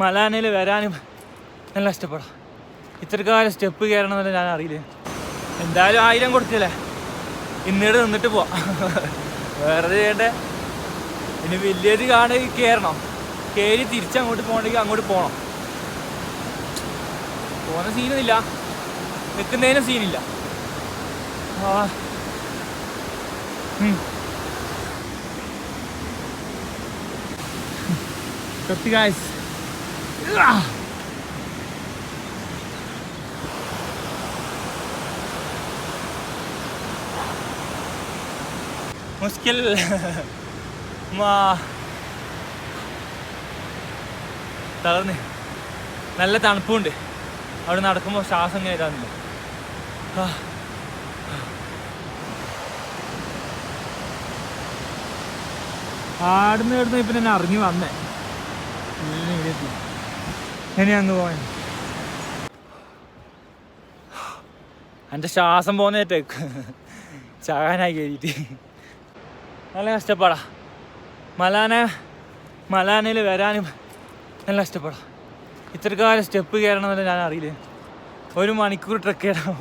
മലാനയിൽ വരാനും നല്ല ഇഷ്ടപ്പെടാം. ഇത്രക്കാലം സ്റ്റെപ്പ് കയറണമെന്നല്ല ഞാൻ അറിയില്ലേ. എന്തായാലും 1000 കൊടുത്തില്ലേ, ഇന്നിടെ നിന്നിട്ട് പോവാം. വേറെ ചെയ്യണ്ടേ. ഇനി വലിയത് കാണുക കയറണം, കയറി തിരിച്ചങ്ങോട്ട് പോകണമെങ്കിൽ അങ്ങോട്ട് പോകണം. പോകുന്ന സീനൊന്നുമില്ല, നിൽക്കുന്നതിനും സീനില്ല. സത്യ ഗായ്സ്, മുസ്കിൽ തളർന്ന്. നല്ല തണുപ്പുണ്ട് അവിടെ നടക്കുമ്പോൾ, ശ്വാസം ഇങ്ങനെ ഇതാകുന്നില്ല. ആടുന്ന ഇടുന്ന ഇപ്പം ഞാൻ അറിഞ്ഞു വന്നേ. ഇനി അങ്ങ് പോവാൻ എൻ്റെ ശ്വാസം പോകുന്നേറ്റേക്ക് ചാകാനായി കയറിയിട്ട് നല്ല കഷ്ടപ്പാടാ. മലാനയിൽ വരാനും നല്ല കഷ്ടപ്പാടാ. ഇത്രക്കാലം സ്റ്റെപ്പ് കയറണമെന്നല്ല ഞാൻ അറിയില്ലേ. 1 മണിക്കൂർ ട്രക്ക് ചെയ്യണം.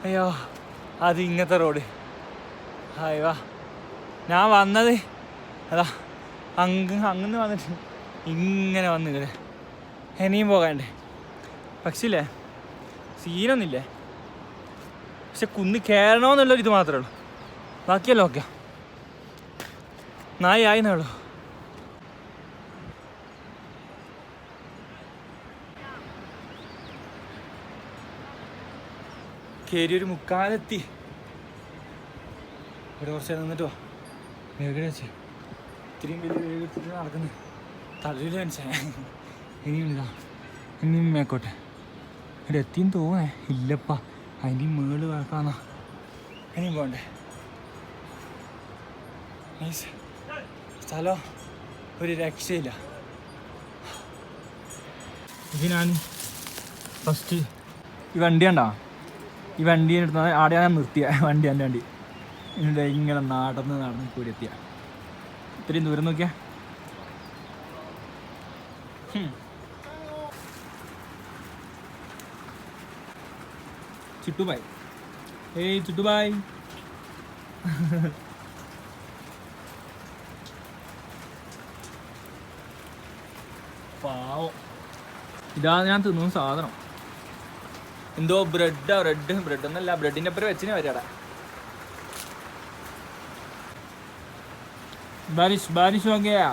അയ്യോ, അത് ഇങ്ങനത്തെ റോഡ്. അയ്യോ, ഞാൻ വന്നത് അതാ അങ്ങനെ വന്നിട്ട് ഇങ്ങനെ വന്നില്ലേ. ഇനിയും പോകാണ്ടേ. പക്ഷേ ഇല്ലേ, സീനൊന്നുമില്ലേ. പക്ഷെ കുന്ന് കയറണമെന്നുള്ളൊരു ഇത് മാത്രമേ ഉള്ളൂ. ബാക്കിയല്ലോ ഓക്കെ, നായായിന്നേ ഉള്ളൂ. കയറി ഒരു മുക്കാലെത്തി. ഇവിടെ കുറച്ച് നിന്നിട്ട് വാ. വേഗം വെച്ചേ, ഇത്രയും വലിയ വേഗത്തിൽ നടക്കുന്നത് തലയിൽ മനസ്സിലാ. ഇനിയും മേക്കോട്ടെ. ഇവിടെ എത്തിയും തോന്നേ ഇല്ലപ്പാ, അതിൻ്റെയും മേള് വേക്കാന്നാ. ഇനിയും പോകണ്ടേ. സ്ഥലം ഒരു രക്ഷയില്ല. ഇത് ഞാൻ ഫസ്റ്റ് ഈ വണ്ടി കണ്ടാ, ഈ വണ്ടീനെ എടുത്ത ആടെ ഞാൻ നിർത്തിയ വണ്ടി, എൻ്റെ വണ്ടി എന്നിട്ട് ഇങ്ങനെ നടന്ന് കൂടി എത്തിയ. ഇത്രയും ദൂരം നോക്കിയാ. ചുട്ടുബായ്, ഏയ് ചുട്ടുബായ്. പാവം. ഇതാണ് ഞാൻ തിന്നുന്ന സാധനം. എന്തോ ബ്രെഡൊന്നല്ല, ബ്രെഡിൻ്റെ അപ്പുറം വെച്ചിന് വരാടാ. ബാരിഷ് हो गया.